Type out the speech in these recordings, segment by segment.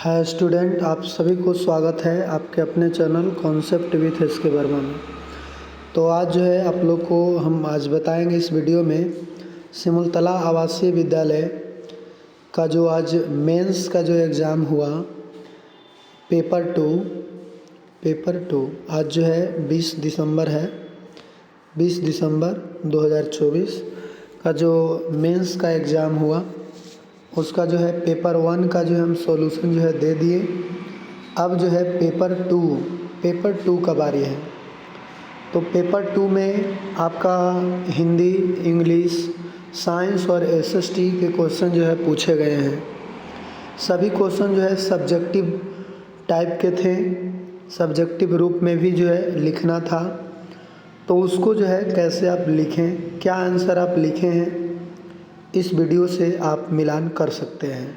Hi student, आप सभी को स्वागत है आपके अपने चैनल कॉन्सेप्ट विथ एस के वर्मा में। तो आज जो है आप लोग को हम आज बताएंगे इस वीडियो में सिमुलतला आवासीय विद्यालय का जो आज मेंस का जो एग्ज़ाम हुआ पेपर टू आज जो है 20 दिसंबर है। 20 दिसंबर 2024 का जो मेंस का एग्ज़ाम हुआ उसका जो है पेपर 1 का जो है हम सॉल्यूशन जो है दे दिए। अब जो है पेपर टू का बारी है। तो पेपर 2 में आपका हिंदी, इंग्लिश, साइंस और एसएसटी के क्वेश्चन जो है पूछे गए हैं। सभी क्वेश्चन जो है सब्जेक्टिव टाइप के थे, सब्जेक्टिव रूप में भी जो है लिखना था। तो उसको जो है कैसे आप लिखें, क्या आंसर आप लिखे हैं, इस वीडियो से आप मिलान कर सकते हैं।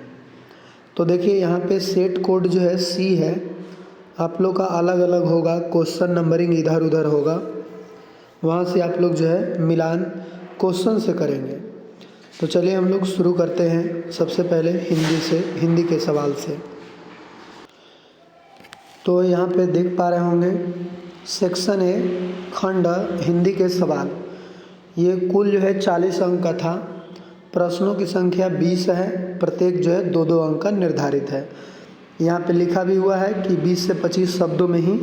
तो देखिए यहाँ पे सेट कोड जो है सी है, आप लोग का अलग अलग होगा, क्वेश्चन नंबरिंग इधर उधर होगा, वहाँ से आप लोग जो है मिलान क्वेश्चन से करेंगे। तो चलिए हम लोग शुरू करते हैं। सबसे पहले हिंदी के सवाल से। तो यहाँ पे देख पा रहे होंगे सेक्शन ए खंड हिंदी के सवाल, ये कुल जो है 40 अंक का था। प्रश्नों की संख्या 20 है, प्रत्येक जो है 2-2 अंक का निर्धारित है। यहाँ पे लिखा भी हुआ है कि 20 से 25 शब्दों में ही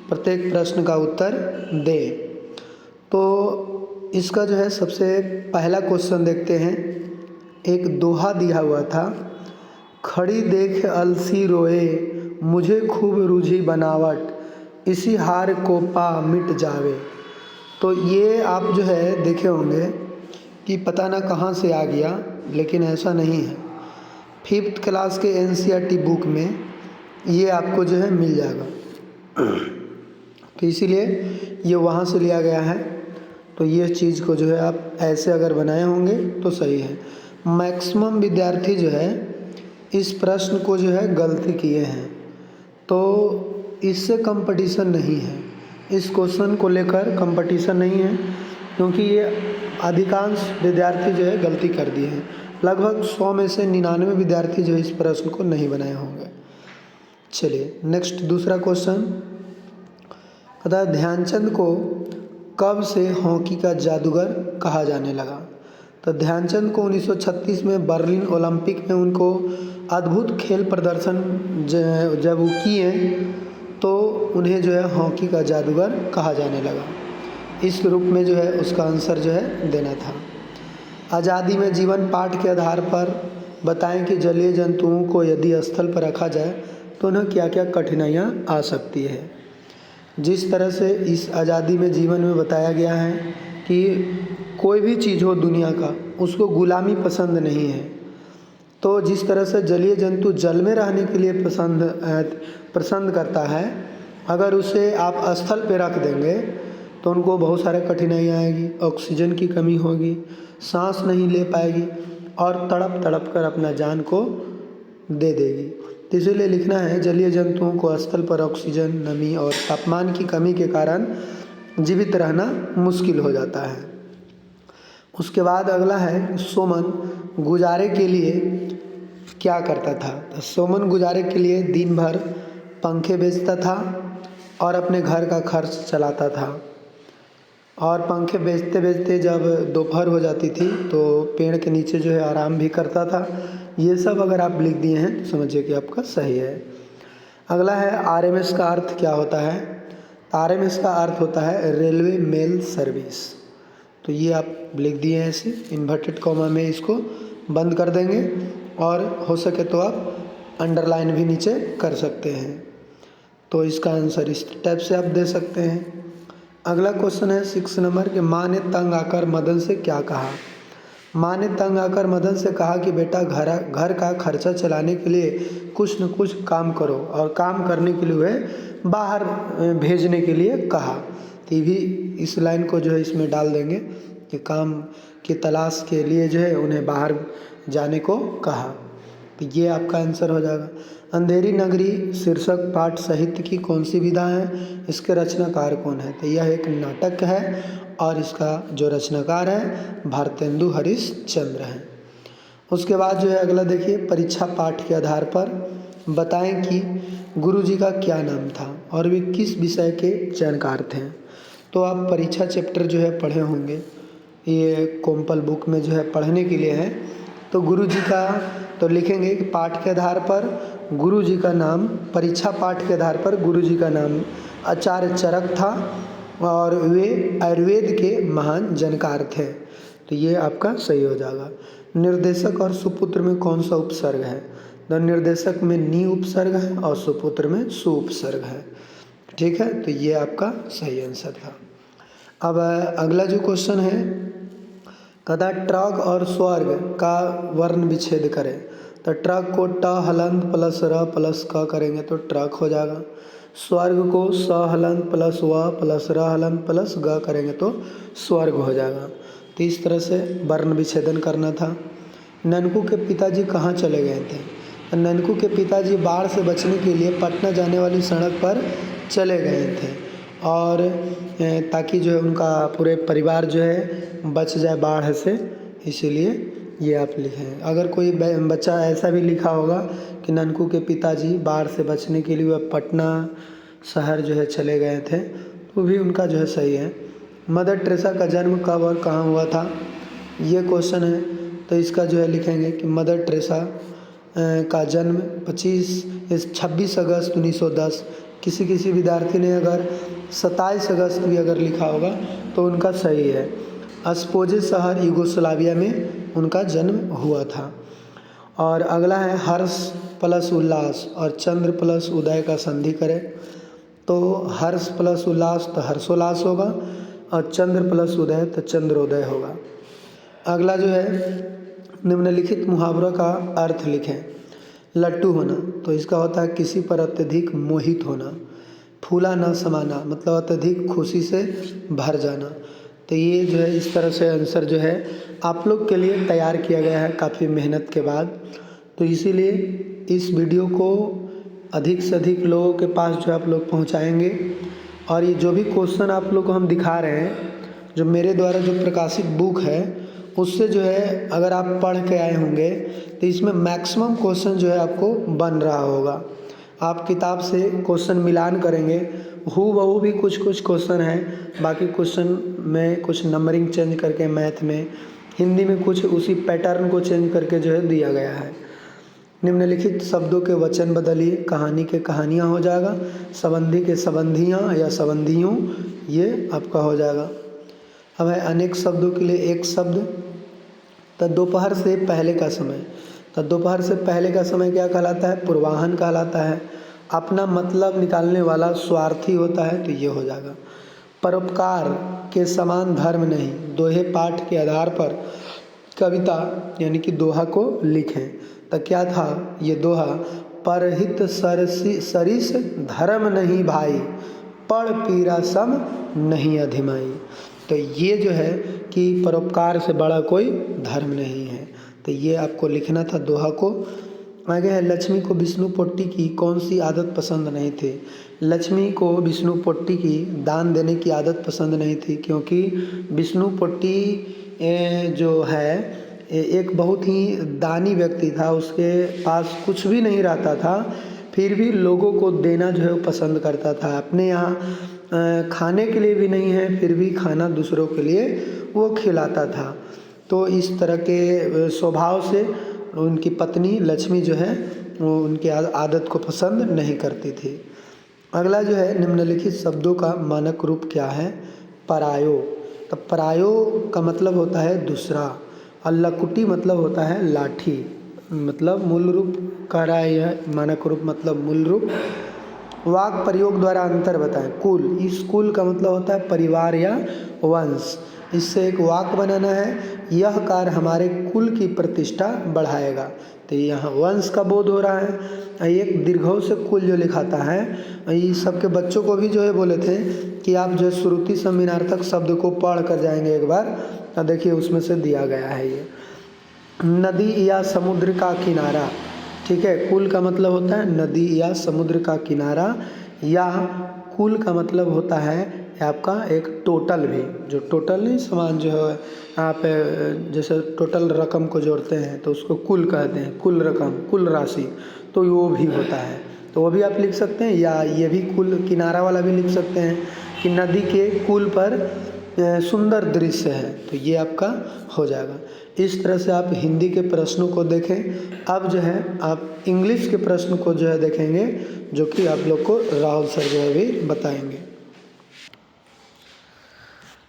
प्रत्येक प्रश्न का उत्तर दे। तो इसका जो है सबसे पहला क्वेश्चन देखते हैं। एक दोहा दिया हुआ था, खड़ी देख अलसी रोए, मुझे खूब रूझी बनावट, इसी हार को पा मिट जावे। तो ये आप जो है देखे होंगे कि पता ना कहाँ से आ गया, लेकिन ऐसा नहीं है। 5th क्लास के एनसीईआरटी बुक में ये आपको जो है मिल जाएगा। तो इसीलिए ये वहाँ से लिया गया है। तो ये चीज़ को जो है आप ऐसे अगर बनाए होंगे तो सही है। मैक्सिमम विद्यार्थी जो है इस प्रश्न को जो है गलती किए हैं, तो इससे कंपटीशन नहीं है, इस क्वेश्चन को लेकर कंपटीशन नहीं है, क्योंकि ये अधिकांश विद्यार्थी जो है गलती कर दिए हैं। लगभग 100 में से 99 विद्यार्थी जो है इस प्रश्न को नहीं बनाए होंगे। चलिए नेक्स्ट दूसरा क्वेश्चन कहता है, ध्यानचंद को कब से हॉकी का जादूगर कहा जाने लगा। तो ध्यानचंद को 1936 में बर्लिन ओलंपिक में उनको अद्भुत खेल प्रदर्शन जब वो किए तो उन्हें जो है हॉकी का जादूगर कहा जाने लगा। इस रूप में जो है उसका आंसर जो है देना था। आज़ादी में जीवन पाठ के आधार पर बताएं कि जलीय जंतुओं को यदि स्थल पर रखा जाए तो उन्हें क्या क्या कठिनाइयाँ आ सकती है। जिस तरह से इस आज़ादी में जीवन में बताया गया है कि कोई भी चीज़ हो दुनिया का, उसको गुलामी पसंद नहीं है। तो जिस तरह से जलीय जंतु जल में रहने के लिए पसंद करता है, अगर उसे आप स्थल पर रख देंगे तो उनको बहुत सारे कठिनाइयाँ आएगी, ऑक्सीजन की कमी होगी, सांस नहीं ले पाएगी और तड़प तड़प कर अपना जान को दे देगी। तो इसीलिए लिखना है, जलीय जंतुओं को स्थल पर ऑक्सीजन, नमी और तापमान की कमी के कारण जीवित रहना मुश्किल हो जाता है। उसके बाद अगला है, सोमन गुजारे के लिए क्या करता था। तो सोमन गुजारे के लिए दिन भर पंखे बेचता था और अपने घर का खर्च चलाता था। और पंखे बेचते बेचते जब दोपहर हो जाती थी तो पेड़ के नीचे जो है आराम भी करता था। ये सब अगर आप लिख दिए हैं तो समझिए कि आपका सही है। अगला है, आरएमएस का अर्थ क्या होता है। आरएमएस का अर्थ होता है रेलवे मेल सर्विस। तो ये आप लिख दिए हैं ऐसे इन्वर्टेड कॉमा में, इसको बंद कर देंगे और हो सके तो आप अंडरलाइन भी नीचे कर सकते हैं। तो इसका आंसर इस टाइप से आप दे सकते हैं। अगला क्वेश्चन है 6 नंबर के, माँ ने तंग आकर मदन से क्या कहा। माँ ने तंग आकर मदन से कहा कि बेटा घर का खर्चा चलाने के लिए कुछ न कुछ काम करो, और काम करने के लिए वह बाहर भेजने के लिए कहा। तो ये भी इस लाइन को जो है इसमें डाल देंगे कि काम की तलाश के लिए जो है उन्हें बाहर जाने को कहा। तो ये आपका आंसर हो जाएगा। अंधेरी नगरी शीर्षक पाठ साहित्य की कौन सी विधा है, इसके रचनाकार कौन है। तो यह एक नाटक है और इसका जो रचनाकार है भारतेंदु हरीशचंद्र हैं। उसके बाद जो है अगला देखिए, परीक्षा पाठ के आधार पर बताएं कि गुरुजी का क्या नाम था और वे किस विषय के जानकार थे। तो आप परीक्षा चैप्टर जो है पढ़े होंगे, ये कॉम्पल बुक में जो है पढ़ने के लिए है। तो गुरुजी का तो लिखेंगे कि पाठ के आधार पर गुरुजी का नाम, परीक्षा पाठ के आधार पर गुरुजी का नाम आचार्य चरक था और वे आयुर्वेद के महान जानकार थे। तो ये आपका सही हो जाएगा। निर्देशक और सुपुत्र में कौन सा उपसर्ग है? तो निर्देशक में नी उपसर्ग है और सुपुत्र में सु उपसर्ग है। ठीक है, तो ये आपका सही आंसर था। अब अगला जो क्वेश्चन है, कहता ट्रक और स्वर्ग का वर्ण विच्छेद करें। तो ट्रक को ट हलंत प्लस र प्लस क करेंगे तो ट्रक हो जाएगा। स्वर्ग को स हलंत प्लस व प्लस र हलंत प्लस ग करेंगे तो स्वर्ग हो जाएगा। तो इस तरह से वर्ण विच्छेदन करना था। ननकू के पिताजी कहाँ चले गए थे? ननकू के पिताजी बाढ़ से बचने के लिए पटना जाने वाली सड़क पर चले गए थे और ताकि जो है उनका पूरे परिवार जो है बच जाए बाढ़ से, इसीलिए ये आप लिखें। अगर कोई बच्चा ऐसा भी लिखा होगा कि ननकू के पिताजी बाढ़ से बचने के लिए वह पटना शहर जो है चले गए थे, तो भी उनका जो है सही है। मदर टेरेसा का जन्म कब और कहाँ हुआ था? ये क्वेश्चन है। तो इसका जो है लिखेंगे कि मदर टेरेसा का जन्म 26 अगस्त 1910। किसी विद्यार्थी ने अगर 27 अगस्त भी अगर लिखा होगा तो उनका सही है। अस्पोजे शहर यूगोस्लाविया में उनका जन्म हुआ था। और अगला है हर्ष प्लस उल्लास और चंद्र प्लस उदय का संधि करें। तो हर्ष प्लस उल्लास तो हर्षोल्लास होगा और चंद्र प्लस उदय तो चंद्रोदय होगा। अगला जो है निम्नलिखित मुहावरों का अर्थ लिखें। लट्टू होना, तो इसका होता है किसी पर अत्यधिक मोहित होना। फूला न समाना, मतलब अत्यधिक खुशी से भर जाना। तो ये जो है इस तरह से आंसर जो है आप लोग के लिए तैयार किया गया है काफ़ी मेहनत के बाद। तो इसीलिए इस वीडियो को अधिक से अधिक लोगों के पास जो आप लोग पहुंचाएंगे। और ये जो भी क्वेश्चन आप लोग को हम दिखा रहे हैं, जो मेरे द्वारा जो प्रकाशित बुक है, उससे जो है अगर आप पढ़ के आए होंगे तो इसमें मैक्सिमम क्वेश्चन जो है आपको बन रहा होगा। आप किताब से क्वेश्चन मिलान करेंगे, हूबहू भी कुछ क्वेश्चन है, बाकी क्वेश्चन में कुछ नंबरिंग चेंज करके मैथ में, हिंदी में कुछ उसी पैटर्न को चेंज करके जो है दिया गया है। निम्नलिखित शब्दों के वचन बदलिए। कहानी के कहानियाँ हो जाएगा, संबंधी के संबंधियाँ या संबंधियों, ये आपका हो जाएगा। अब है अनेक शब्दों के लिए एक शब्द। तो दोपहर से पहले का समय, तो दोपहर से पहले का समय क्या कहलाता है? पूर्वाहन कहलाता है। अपना मतलब निकालने वाला स्वार्थी होता है, तो ये हो जाएगा। परोपकार के समान धर्म नहीं। दोहे पाठ के आधार पर कविता यानी कि दोहा को लिखें। तो क्या था ये दोहा? परहित सरिस धर्म नहीं भाई, पढ़ पीरा सम नहीं अधिमाई। तो ये जो है कि परोपकार से बड़ा कोई धर्म नहीं है। तो ये आपको लिखना था दोहा को। आगे है लक्ष्मी को विष्णु पोट्टी की कौन सी आदत पसंद नहीं थी? लक्ष्मी को विष्णु पोट्टी की दान देने की आदत पसंद नहीं थी, क्योंकि विष्णु पोट्टी जो है एक बहुत ही दानी व्यक्ति था। उसके पास कुछ भी नहीं रहता था, फिर भी लोगों को देना जो है वो पसंद करता था। अपने यहाँ खाने के लिए भी नहीं है, फिर भी खाना दूसरों के लिए वो खिलाता था। तो इस तरह के स्वभाव से उनकी पत्नी लक्ष्मी जो है वो उनकी आदत को पसंद नहीं करती थी। अगला जो है निम्नलिखित शब्दों का मानक रूप क्या है? परायो। तो परायो का मतलब होता है दूसरा, और लकुटी मतलब होता है लाठी। मतलब मूल रूप कह रहा है यह, मानक रूप मतलब मूल रूप। वाक प्रयोग द्वारा अंतर बताएं। कुल, इस कुल का मतलब होता है परिवार या वंश। इससे एक वाक बनाना है, यह कार्य हमारे कुल की प्रतिष्ठा बढ़ाएगा। तो यहाँ वंश का बोध हो रहा है। एक दीर्घों से कुल जो लिखाता है, ये सबके बच्चों को भी जो है बोले थे कि आप जो श्रुति सम्मिनार्थक शब्द को पढ़ कर जाएंगे एक बार, तो देखिए उसमें से दिया गया है ये। नदी या समुद्र का किनारा, ठीक है। कुल का मतलब होता है नदी या समुद्र का किनारा, या कुल का मतलब होता है आपका एक टोटल भी, जो टोटल नहीं सामान जो है आप जैसे टोटल रकम को जोड़ते हैं तो उसको कुल कहते हैं, कुल रकम, कुल राशि। तो वो भी होता है, तो वो भी आप लिख सकते हैं। या ये भी कुल किनारा वाला भी लिख सकते हैं कि नदी के कुल पर सुंदर दृश्य है, तो ये आपका हो जाएगा। इस तरह से आप हिंदी के प्रश्नों को देखें। अब जो है आप इंग्लिश के प्रश्न को जो है देखेंगे, जो कि आप लोग को राहुल सर जो है भी बताएंगे।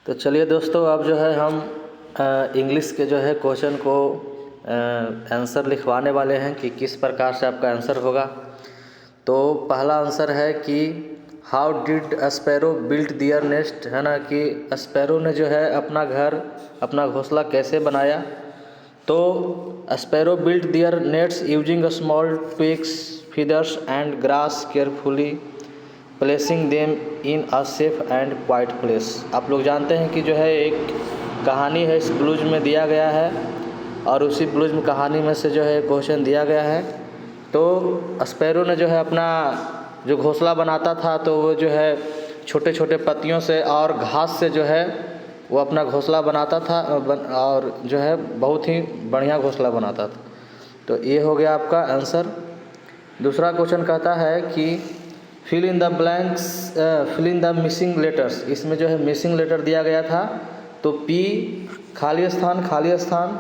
तो चलिए दोस्तों, अब जो है हम इंग्लिश के जो है क्वेश्चन को आंसर लिखवाने वाले हैं कि किस प्रकार से आपका आंसर होगा। तो पहला आंसर है कि how did sparrow built their nest, है ना, कि स्पैरो ने जो है अपना घर, अपना घोंसला कैसे बनाया। तो sparrow built their nets using small twigs, feathers and grass carefully placing them in a safe and quiet place. आप लोग जानते हैं कि जो है एक कहानी है इस ब्लूज में दिया गया है, और उसी ब्लूज में कहानी में से जो है क्वेश्चन दिया गया है। तो स्पैरो ने जो है अपना जो घोंसला बनाता था, तो वो जो है छोटे छोटे पत्तियों से और घास से जो है वो अपना घोंसला बनाता था, और जो है बहुत ही बढ़िया घोंसला बनाता था। तो ये हो गया आपका आंसर। दूसरा क्वेश्चन कहता है कि fill in the blanks, fill in the missing letters. इसमें जो है मिसिंग लेटर दिया गया था, तो पी खाली स्थान खाली स्थान,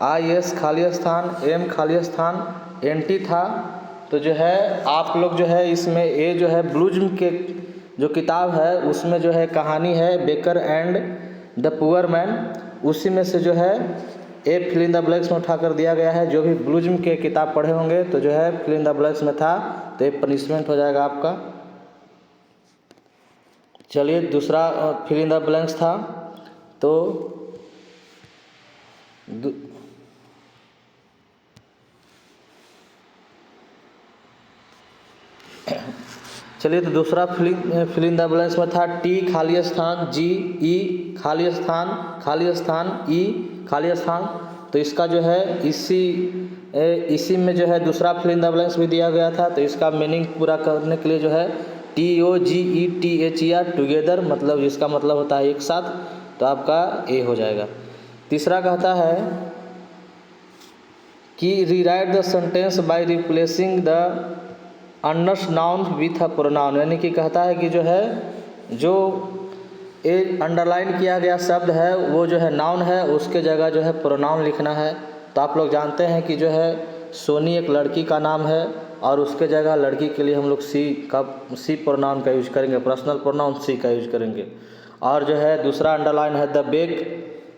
आई एस खाली स्थान, एम खाली स्थान, एन टी था। तो जो है आप लोग जो है इसमें ये जो है ब्लूज के जो किताब है उसमें जो है कहानी है baker and the poor man, उसी में से जो है A fill in the blanks में उठाकर दिया गया है। जो भी ब्लूज के किताब पढ़े होंगे तो जो है फिल इन द ब्लैंक्स में था, तो ये पनिशमेंट हो जाएगा आपका। चलिए दूसरा फिल इन द ब्लैंक्स था, तो चलिए तो दूसरा फिल इन द ब्लैंक्स में था टी खाली स्थान, जी ई खाली स्थान ई खाली स्थान। तो इसका जो है इसी में जो है दूसरा फिल इन द ब्लैंक्स भी दिया गया था। तो इसका मीनिंग पूरा करने के लिए जो है TOGETHER टुगेदर, मतलब इसका मतलब होता है एक साथ, तो आपका ए हो जाएगा। तीसरा कहता है कि rewrite the sentence by replacing the underlined noun with a pronoun, यानी कि कहता है कि जो है जो एक अंडरलाइन किया गया शब्द है वो जो है नाउन है, उसके जगह जो है प्रोनाउन लिखना है। तो आप लोग जानते हैं कि जो है सोनी एक लड़की का नाम है, और उसके जगह लड़की के लिए हम लोग सी प्रोनाउन का यूज करेंगे, पर्सनल प्रोनाउन सी का यूज करेंगे। और जो है दूसरा अंडरलाइन है द बेक।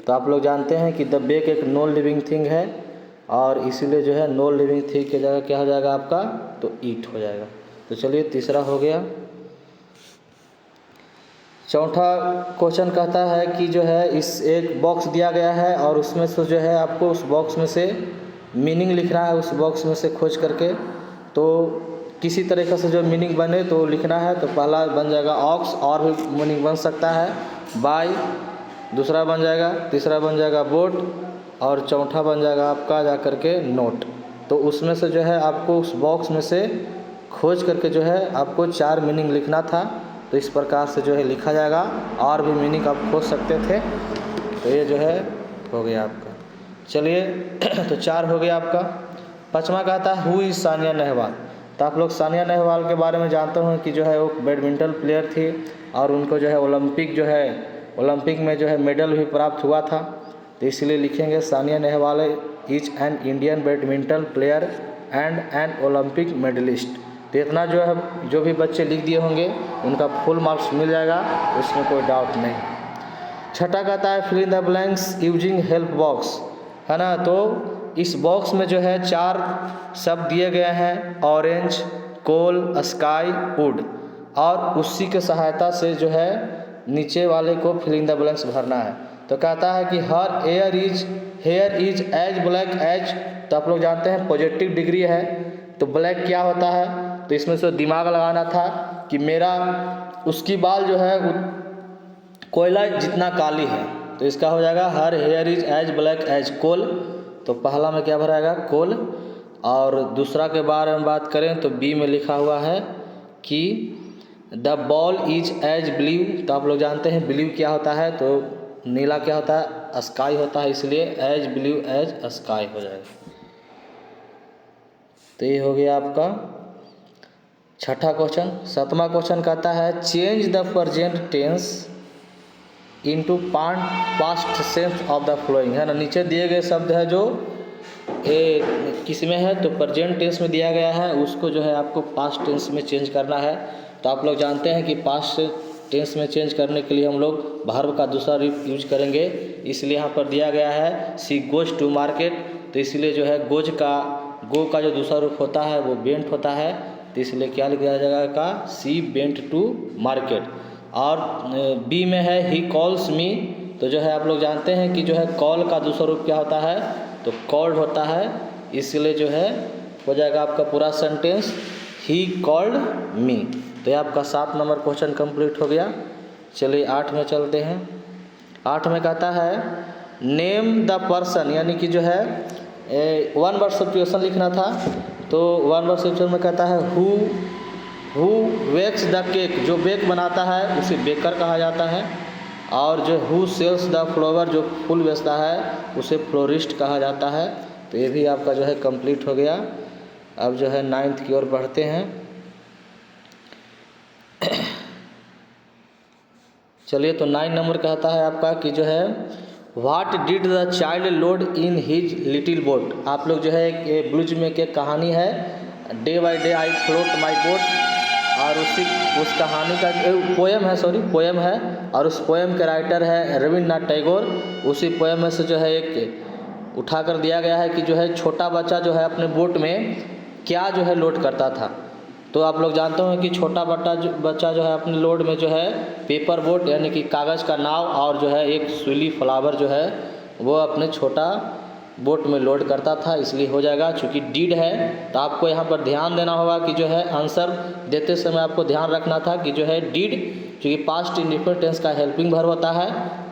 तो आप लोग जानते हैं कि द बेक एक नॉन लिविंग थिंग है, और इसीलिए जो है नॉन लिविंग थिंग की जगह क्या हो जाएगा आपका, तो ईट हो जाएगा। तो चलिए तीसरा हो गया। चौथा क्वेश्चन कहता है कि जो है इस एक बॉक्स दिया गया है, और उसमें से जो है आपको उस बॉक्स में से मीनिंग लिखना है, उस बॉक्स में से खोज करके। तो किसी तरीके से जो मीनिंग बने तो लिखना है। तो पहला बन जाएगा ऑक्स, और भी मीनिंग बन सकता है, बाय दूसरा बन जाएगा, तीसरा बन जाएगा बोट, और चौथा बन जाएगा आपका जा करके नोट। तो उसमें से जो है आपको उस बॉक्स में से खोज करके जो है आपको 4 मीनिंग लिखना था। तो इस प्रकार से जो है लिखा जाएगा, और भी मीनिंग आप खोज सकते थे। तो ये जो है हो गया आपका। चलिए तो 4 हो गया आपका। पाँचवा कहता है हु इज़ सानिया नेहवाल। तो आप लोग सानिया नेहवाल के बारे में जानते हो कि जो है वो बैडमिंटन प्लेयर थी, और उनको जो है ओलंपिक में जो है मेडल भी प्राप्त हुआ था। तो इसलिए लिखेंगे Sania Nehwal is an Indian badminton player and an Olympic medallist. तो इतना जो भी बच्चे लिख दिए होंगे उनका फुल मार्क्स मिल जाएगा, उसमें कोई डाउट नहीं। छठा कहता है fill in the blanks using help box, है ना। तो इस बॉक्स में जो है 4 शब्द दिए गए हैं, ऑरेंज, कोल, स्काई, वुड, और उसी के सहायता से जो है नीचे वाले को फिल इन द ब्लैंक्स भरना है। तो कहता है कि her hair is as black as. तो आप लोग जानते हैं पॉजिटिव डिग्री है, तो ब्लैक क्या होता है, तो इसमें से दिमाग लगाना था कि मेरा उसकी बाल जो है कोयला जितना काली है। तो इसका हो जाएगा her hair is as black as coal. तो पहला में क्या भराएगा, कोल। और दूसरा के बारे में बात करें तो बी में लिखा हुआ है कि the ball is as blue. तो आप लोग जानते हैं ब्लू क्या होता है, तो नीला क्या होता है, स्काई होता है, इसलिए एज ब्लू एज स्काई हो जाएगा। तो ये हो गया आपका छठा क्वेश्चन। सातवां क्वेश्चन कहता है change the present tense into past sense of the flowing, है ना। नीचे दिए गए शब्द है जो किस में है, तो प्रेजेंट टेंस में दिया गया है, उसको जो है आपको पास्ट टेंस में चेंज करना है। तो आप लोग जानते हैं कि पास्ट टेंस में चेंज करने के लिए हम लोग वर्ब का दूसरा रूप यूज करेंगे, इसलिए यहाँ पर दिया गया है सी गोज टू मार्केट। तो इसलिए जो है गो का जो दूसरा रूप होता है वो बेंट होता है, तो इसलिए क्या लिख दिया जाएगा, सी बेंट टू मार्केट। और बी में है ही कॉल्स मी, तो जो है आप लोग जानते हैं कि जो है कॉल का दूसरा रूप क्या होता है, तो कॉल्ड होता है, इसलिए जो है हो जाएगा आपका पूरा सेंटेंस ही कॉल्ड मी। तो ये आपका 7 नंबर क्वेश्चन कंप्लीट हो गया। चलिए 8 में चलते हैं। 8 में कहता है नेम द पर्सन, यानी कि जो है 1 वर्ड सब्स्टिट्यूशन लिखना था। तो 1 वर्ड सब्स्टिट्यूशन में कहता है हु बेक्स द केक, जो बेक बनाता है उसे बेकर कहा जाता है। और जो हु सेल्स द फ्लावर, जो फूल बेचता है उसे फ्लोरिस्ट कहा जाता है। तो ये भी आपका जो है कंप्लीट हो गया। अब जो है 9th की ओर बढ़ते हैं। चलिए तो 9 नंबर कहता है आपका कि जो है what did the child load in his little boat. आप लोग जो है एक ब्लूज में एक कहानी है, day by day I float my boat, और उस कहानी का पोएम है, और उस पोएम के राइटर है रविन्द्रनाथ टैगोर। उसी पोएम में से जो है एक उठा कर दिया गया है कि जो है छोटा बच्चा जो है अपने बोट में क्या जो है लोड करता था। तो आप लोग जानते हो कि छोटा बच्चा जो है अपने लोड में जो है पेपर बोट यानी कि कागज़ का नाव और जो है एक सूली फ्लावर जो है वो अपने छोटा बोट में लोड करता था, इसलिए हो जाएगा। चूँकि डीड है तो आपको यहाँ पर ध्यान देना होगा कि जो है आंसर देते समय आपको ध्यान रखना था कि जो है डीड, क्योंकि पास्ट इंडेफिनिट टेंस का हेल्पिंग वर्ब होता है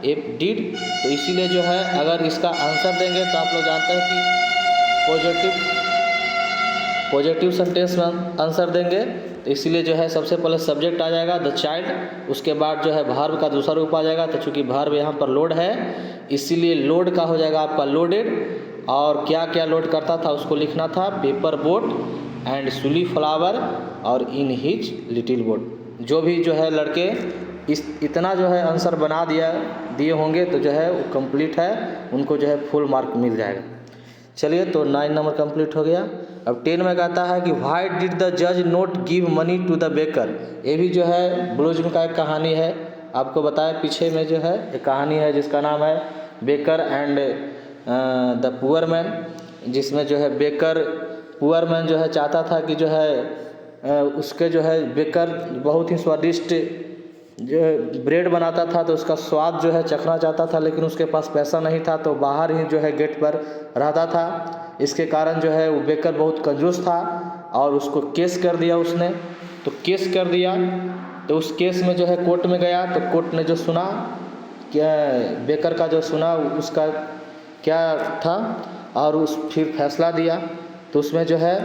एक डीड, तो इसीलिए जो है अगर इसका आंसर देंगे तो आप लोग जानते हैं कि पॉजिटिव सेंटेंस में आंसर देंगे, तो इसीलिए जो है सबसे पहले सब्जेक्ट आ जाएगा द चाइल्ड, उसके बाद जो है वर्ब का दूसरा रूप आ जाएगा। तो चूँकि वर्ब यहाँ पर लोड है इसीलिए लोड का हो जाएगा आपका लोडेड, और क्या क्या लोड करता था उसको लिखना था पेपर बोट एंड सूली फ्लावर और इन हिज लिटिल बोट। जो भी जो है लड़के इतना जो है आंसर बना दिए होंगे तो जो है वो कंप्लीट है, उनको जो है फुल मार्क मिल जाएगा। चलिए तो 9 नंबर कंप्लीट हो गया। अब 10 में कहता है कि व्हाई डिड द जज not give money to the baker. ये भी जो है ब्लूज का एक कहानी है, आपको बताया पीछे में जो है एक कहानी है जिसका नाम है baker and the poor man, जिसमें जो है बेकर पुअर मैन जो है चाहता था कि जो है उसके जो है बेकर बहुत ही स्वादिष्ट जो ब्रेड बनाता था, तो उसका स्वाद जो है चखना चाहता था, लेकिन उसके पास पैसा नहीं था, तो बाहर ही जो है गेट पर रहता था। इसके कारण जो है वो बेकर बहुत कंजूस था और उसको केस कर दिया उसने। तो केस कर दिया तो उस केस में जो है कोर्ट में गया, तो कोर्ट ने जो सुना क्या बेकर का जो सुना उसका क्या था और उस फिर फैसला दिया। तो उसमें जो है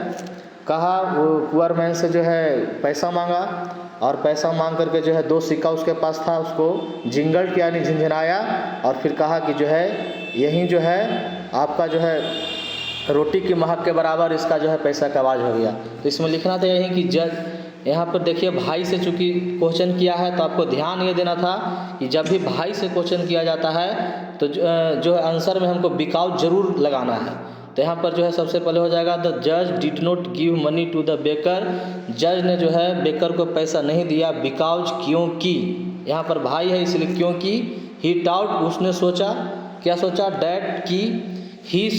कहा वो पुअर मैन से जो है पैसा मांगा, और पैसा मांग करके जो है 2 सिक्का उसके पास था, उसको जिंगल किया यानी झिंझनाया, और फिर कहा कि जो है यही जो है आपका जो है रोटी की महक के बराबर इसका जो है पैसा का आवाज़ हो गया। तो इसमें लिखना था यही कि जज यहाँ पर देखिए भाई से चूँकि क्वेश्चन किया है तो आपको ध्यान ये देना था कि जब भी भाई से क्वेश्चन किया जाता है तो जो आंसर में हमको बिकाउ जरूर लगाना है। तो यहाँ पर जो है सबसे पहले हो जाएगा द जज did not give money to the baker. जज ने जो है बेकर को पैसा नहीं दिया बिकॉज क्योंकि, यहाँ पर भाई है इसलिए क्योंकि, ही डाउट उसने सोचा, क्या सोचा, डैट की ही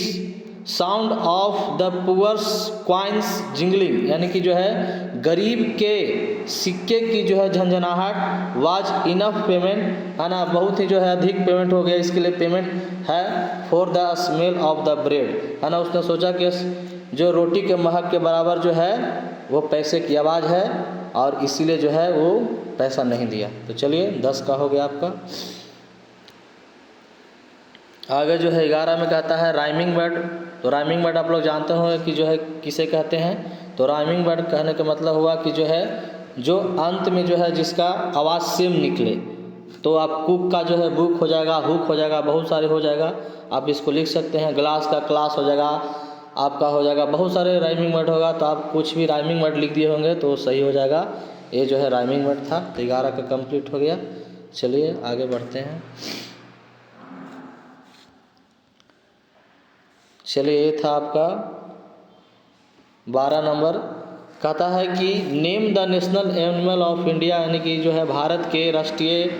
sound of the poor's coins jingling, यानी कि जो है गरीब के सिक्के की जो है झंझनाहट वाज इनफ पेमेंट, है ना, बहुत ही जो है अधिक पेमेंट हो गया, इसके लिए पेमेंट है for the smell of the bread, है ना। उसने सोचा कि जो रोटी के महक के बराबर जो है वो पैसे की आवाज़ है और इसीलिए जो है वो पैसा नहीं दिया। तो चलिए 10 का हो गया आपका। आगे जो है 11 में कहता है राइमिंग वर्ड। तो राइमिंग वर्ड आप लोग जानते हो कि जो है किसे कहते हैं। तो राइमिंग वर्ड कहने का मतलब हुआ कि जो है जो अंत में जो है जिसका आवाज़ सेम निकले। तो आप कुक का जो है बुक हो जाएगा, हुक हो जाएगा, बहुत सारे हो जाएगा, आप इसको लिख सकते हैं। ग्लास का क्लास हो जाएगा, आपका हो जाएगा। बहुत सारे राइमिंग वर्ड होगा तो आप कुछ भी राइमिंग वर्ड लिख दिए होंगे तो सही हो जाएगा। ये जो है राइमिंग वर्ड था। तो 11 का कंप्लीट हो गया। चलिए आगे बढ़ते हैं। चलिए ये था आपका 12 नंबर। कहता है कि name the national animal of India, यानी कि जो है भारत के राष्ट्रीय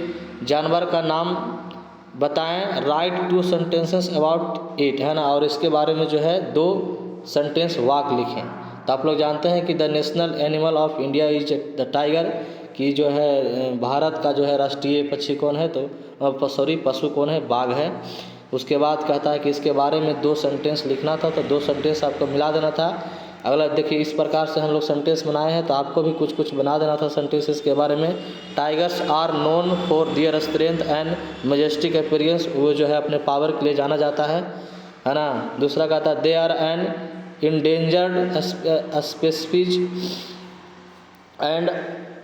जानवर का नाम बताएं। राइट 2 सेंटेंसेस अबाउट इट, है ना, और इसके बारे में जो है 2 सेंटेंस वाक्य लिखें। तो आप लोग जानते हैं कि the national animal of India is the tiger, कि जो है भारत का जो है राष्ट्रीय पक्षी कौन है, तो सॉरी पशु कौन है, बाघ है। उसके बाद कहता है कि इसके बारे में 2 सेंटेंस लिखना था, तो 2 सेंटेंस आपको मिला देना था। अगला देखिए, इस प्रकार से हम लोग सेंटेंस बनाए हैं, तो आपको भी कुछ कुछ बना देना था सेंटेंसेस के बारे में। Tigers are known for their strength and majestic appearance, वो जो है अपने पावर के लिए जाना जाता है ना। दूसरा कहता है they are an endangered species and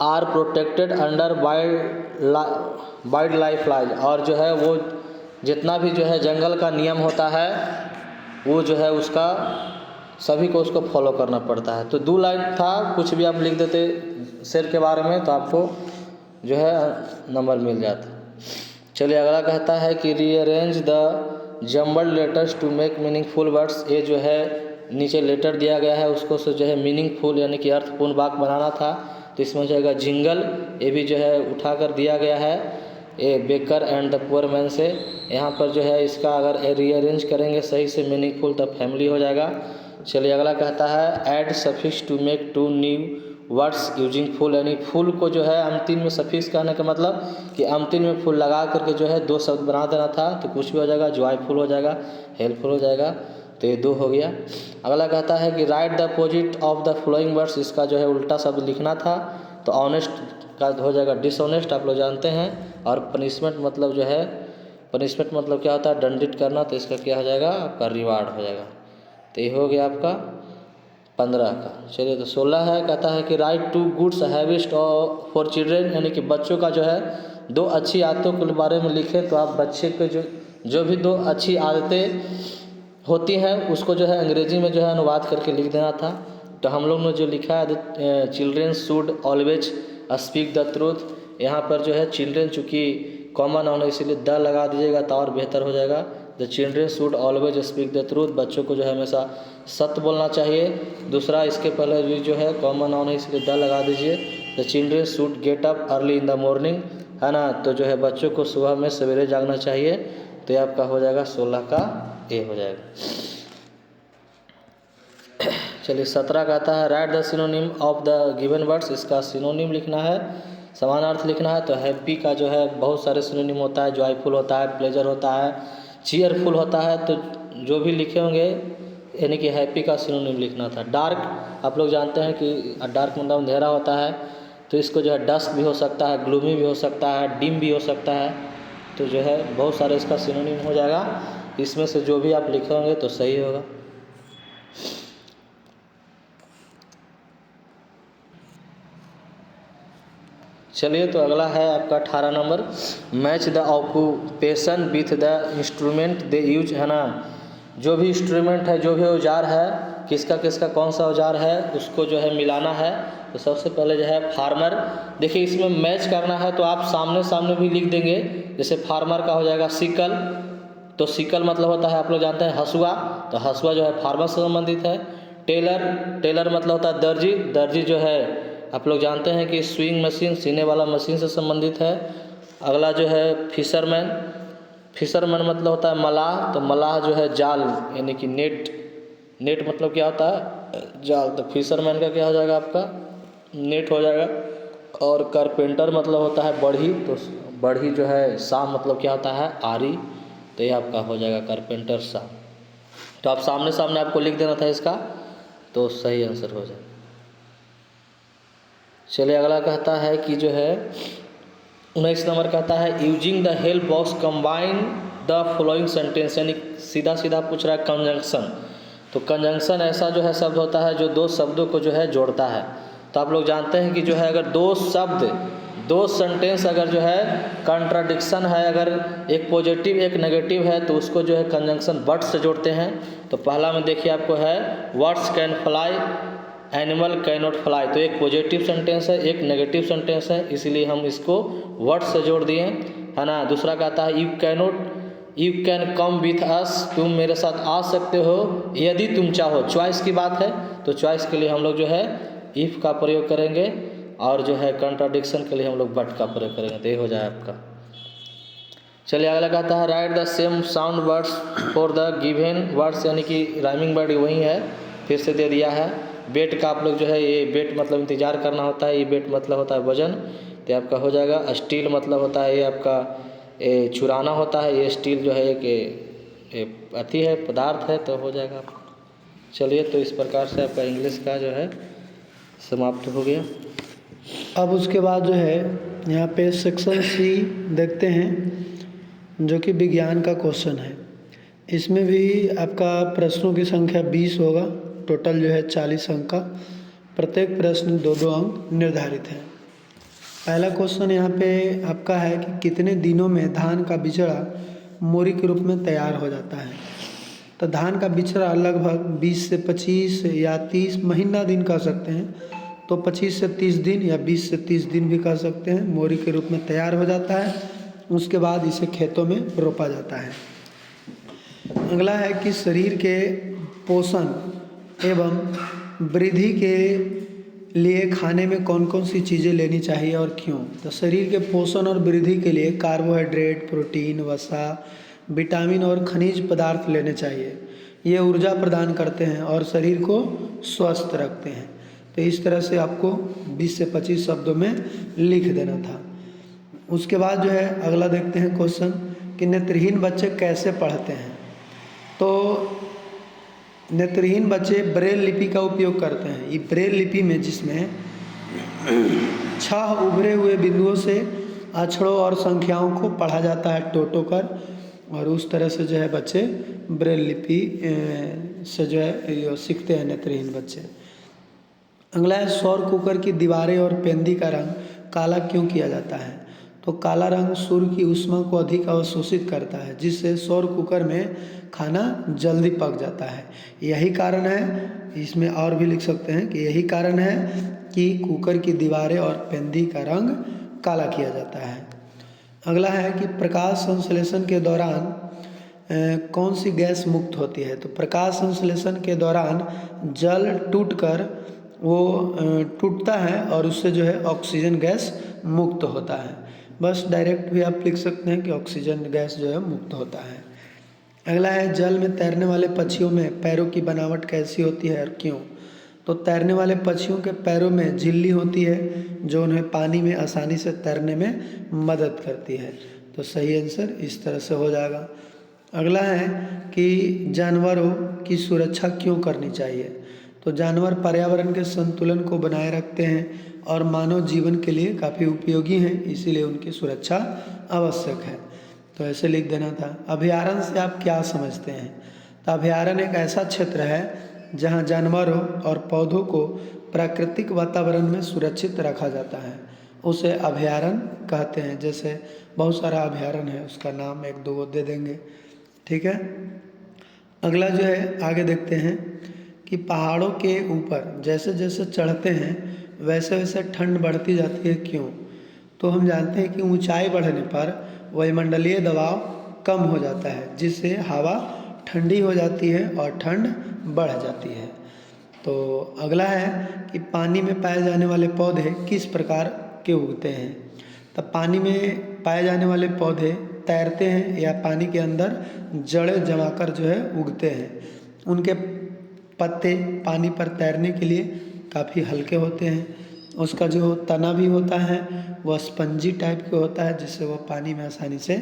are protected under wildlife laws, और जो है वो जितना भी जो है जंगल का नियम होता है वो जो है उसका सभी को उसको फॉलो करना पड़ता है। तो 2 लाइन था, कुछ भी आप लिख देते शेर के बारे में तो आपको जो है नंबर मिल जाता। चलिए अगला कहता है कि rearrange the jumbled letters to make meaningful words. ये जो है नीचे लेटर दिया गया है उसको से जो है मीनिंगफुल यानी कि अर्थपूर्ण वाक्य बनाना था। तो इसमें हो जाएगा जिंगल, ये भी जो है उठा कर दिया गया है ए baker and the poor man से। यहाँ पर जो है इसका अगर रीअरेंज करेंगे सही से मीनिंगफुल तब फैमिली हो जाएगा। चलिए अगला कहता है add suffix to make 2 new words using full, यानी फुल को जो है अंतिम में सफिक्स कहने का मतलब कि अंतिम में फुल लगा करके जो है 2 शब्द बना देना था। तो कुछ भी हो जाएगा, जॉयफुल हो जाएगा, हेल्पफुल हो जाएगा। तो ये 2 हो गया। अगला कहता है कि right the opposite of the flowing words, इसका जो है उल्टा शब्द लिखना था। तो ऑनेस्ट का हो जाएगा डिसऑनेस्ट, आप लोग जानते हैं। और पनिशमेंट मतलब जो है, पनिशमेंट मतलब क्या होता है, दंडित करना, तो इसका क्या हो जाएगा आपका रिवार्ड हो जाएगा। तो ये हो गया आपका 15 का। चलिए तो 16 है। कहता है कि right 2 goods habits for children, यानी कि बच्चों का जो है 2 अच्छी आदतों के बारे में लिखे। तो आप बच्चे के जो भी 2 अच्छी आदतें होती हैं उसको जो है अंग्रेजी में जो है अनुवाद करके लिख देना था। तो हम लोग ने जो लिखा है children should always speak the truth, यहाँ पर जो है चिल्ड्रेन चूँकि कॉमन होना इसीलिए द लगा दीजिएगा तो और बेहतर हो जाएगा। The children should always speak the truth, बच्चों को जो है हमेशा सत्य बोलना चाहिए। दूसरा इसके पहले भी जो है कॉमन नाउन है इसलिए द लगा दीजिए। The children should get up early in the morning, है ना, तो जो है बच्चों को सुबह में सवेरे जागना चाहिए। तो ये आपका हो जाएगा 16 का ए हो जाएगा। चलिए 17 का आता है right the synonym of the given words, इसका सिनोनिम लिखना है, समानार्थ लिखना है। तो हैप्पी का जो है बहुत सारे सिनोनिम होता है, जॉयफुल होता है, प्लेजर होता है, चीयरफुल होता है। तो जो भी लिखे होंगे यानी कि हैप्पी का सिनोनिम लिखना था। डार्क आप लोग जानते हैं कि डार्क मतलब अंधेरा होता है, तो इसको जो है डस्क भी हो सकता है, ग्लूमी भी हो सकता है, डिम भी हो सकता है। तो जो है बहुत सारे इसका सिनोनिम हो जाएगा। इसमें से जो भी आप लिखे होंगे तो सही होगा। चलिए तो अगला है आपका 18 number, match the occupation with the instrument they use, है ना। जो भी इंस्ट्रूमेंट है, जो भी औजार है, किसका किसका कौन सा औजार है उसको जो है मिलाना है। तो सबसे पहले जो है फार्मर, देखिए इसमें मैच करना है तो आप सामने सामने भी लिख देंगे। जैसे फार्मर का हो जाएगा सिकल, तो सिकल मतलब होता है आप लोग जानते हैं हसुआ, तो हसुआ जो है फार्मर से संबंधित है। टेलर, टेलर मतलब होता है दर्जी, दर्जी जो है आप लोग जानते हैं कि स्विंग मशीन, सीने वाला मशीन से संबंधित है। अगला जो है फिशरमैन, फिशरमैन मतलब होता है मलाह, तो मलाह जो है जाल यानी कि नेट, नेट मतलब क्या होता है जाल, तो फिशरमैन का क्या हो जाएगा आपका नेट हो जाएगा। और कारपेंटर मतलब होता है बढ़ी, तो बढ़ी जो है शाम मतलब क्या होता है आरी, तो ये आपका हो जाएगा कारपेंटर शाम। तो आप सामने सामने आपको लिख देना था इसका, तो सही आंसर हो जाएगा। चलिए अगला कहता है कि जो है 19 नंबर कहता है using the help box combine the following sentence, यानी सीधा सीधा पूछ रहा है कंजंक्शन। तो कंजंक्शन ऐसा जो है शब्द होता है जो 2 शब्दों को जो है जोड़ता है। तो आप लोग जानते हैं कि जो है अगर 2 शब्द दो सेंटेंस अगर जो है कॉन्ट्राडिक्शन है, अगर एक पॉजिटिव एक नेगेटिव है, तो उसको जो है कंजंक्शन बट से जोड़ते हैं। तो पहला में देखिए आपको है words can fly, animal can not fly. तो एक पॉजिटिव सेंटेंस है, एक नेगेटिव सेंटेंस है, इसीलिए हम इसको वर्ड से जोड़ दिए, है ना। दूसरा कहता है you can come with us, तुम मेरे साथ आ सकते हो यदि तुम चाहो। चॉइस की बात है, तो चॉइस के लिए हम लोग जो है इफ़ का प्रयोग करेंगे, और जो है कंट्राडिक्शन के लिए हम लोग बट का प्रयोग करेंगे। तो ये हो जाए आपका। चलिए अगला कहता है right the same sound words for the given words, यानी कि राइमिंग वर्ड वही है, फिर से दे दिया है। वेट का आप लोग जो है, ये वेट मतलब इंतजार करना होता है, ये वेट मतलब होता है वजन, तो आपका हो जाएगा। स्टील मतलब होता है ये आपका चुराना होता है, ये स्टील जो है एक अति है, पदार्थ है, तो हो जाएगा। चलिए तो इस प्रकार से आपका इंग्लिश का जो है समाप्त हो गया। अब उसके बाद जो है यहाँ पे सेक्शन सी देखते हैं, जो कि विज्ञान का क्वेश्चन है। इसमें भी आपका प्रश्नों की संख्या 20 होगा, टोटल जो है 40 अंक का, प्रत्येक प्रश्न 2-2 अंक निर्धारित है। पहला क्वेश्चन यहाँ पे आपका है कि कितने दिनों में धान का बिचड़ा मोरी के रूप में तैयार हो जाता है। तो धान का बिचड़ा लगभग 20 से 25 या 30 महीना दिन कह सकते हैं, तो 25 से 30 दिन या 20 से 30 दिन भी कह सकते हैं, मोरी के रूप में तैयार हो जाता है। उसके बाद इसे खेतों में रोपा जाता है। अगला है कि शरीर के पोषण एवं वृद्धि के लिए खाने में कौन कौन सी चीज़ें लेनी चाहिए और क्यों। तो शरीर के पोषण और वृद्धि के लिए कार्बोहाइड्रेट, प्रोटीन, वसा, विटामिन और खनिज पदार्थ लेने चाहिए। ये ऊर्जा प्रदान करते हैं और शरीर को स्वस्थ रखते हैं। तो इस तरह से आपको 20 से 25 शब्दों में लिख देना था। उसके बाद जो है अगला देखते हैं क्वेश्चन कि नेत्रहीन बच्चे कैसे पढ़ते हैं। तो नेत्रहीन बच्चे ब्रेल लिपि का उपयोग करते हैं। ये ब्रेल लिपि में जिसमें 6 उभरे हुए बिंदुओं से अक्षरों और संख्याओं को पढ़ा जाता है टोटो कर, और उस तरह से जो है बच्चे ब्रेल लिपि से जो है सीखते हैं नेत्रहीन बच्चे। अगला है सौर कुकर की दीवारें और पेंदी का रंग काला क्यों किया जाता है। तो काला रंग सूर्य की ऊष्मा को अधिक अवशोषित करता है, जिससे सौर कुकर में खाना जल्दी पक जाता है। यही कारण है, इसमें और भी लिख सकते हैं कि यही कारण है कि कुकर की दीवारें और पेंदी का रंग काला किया जाता है। अगला है कि प्रकाश संश्लेषण के दौरान कौन सी गैस मुक्त होती है। तो प्रकाश संश्लेषण के दौरान जल टूटकर वो टूटता है और उससे जो है ऑक्सीजन गैस मुक्त होता है। बस डायरेक्ट भी आप लिख सकते हैं कि ऑक्सीजन गैस जो है मुक्त होता है। अगला है जल में तैरने वाले पक्षियों में पैरों की बनावट कैसी होती है और क्यों। तो तैरने वाले पक्षियों के पैरों में झिल्ली होती है, जो उन्हें पानी में आसानी से तैरने में मदद करती है। तो सही आंसर इस तरह से हो जाएगा। अगला है कि जानवरों की सुरक्षा क्यों करनी चाहिए। तो जानवर पर्यावरण के संतुलन को बनाए रखते हैं और मानव जीवन के लिए काफ़ी उपयोगी हैं, इसीलिए उनकी सुरक्षा आवश्यक है। तो ऐसे लिख देना था। अभयारण्य से आप क्या समझते हैं। तो अभयारण्य एक ऐसा क्षेत्र है जहां जानवरों और पौधों को प्राकृतिक वातावरण में सुरक्षित रखा जाता है, उसे अभयारण्य कहते हैं। जैसे बहुत सारा अभयारण्य है, उसका नाम 1-2 दे देंगे, ठीक है। अगला जो है आगे देखते हैं कि पहाड़ों के ऊपर जैसे जैसे चढ़ते हैं वैसे वैसे ठंड बढ़ती जाती है, क्यों। तो हम जानते हैं कि ऊंचाई बढ़ने पर वायुमंडलीय दबाव कम हो जाता है, जिससे हवा ठंडी हो जाती है और ठंड बढ़ जाती है। तो अगला है कि पानी में पाए जाने वाले पौधे किस प्रकार के उगते हैं। तब पानी में पाए जाने वाले पौधे तैरते हैं या पानी के अंदर जड़ें जमाकर जो है उगते हैं। उनके पत्ते पानी पर तैरने के लिए काफ़ी हल्के होते हैं। उसका जो तना भी होता है वह स्पंजी टाइप का होता है, जिससे वह पानी में आसानी से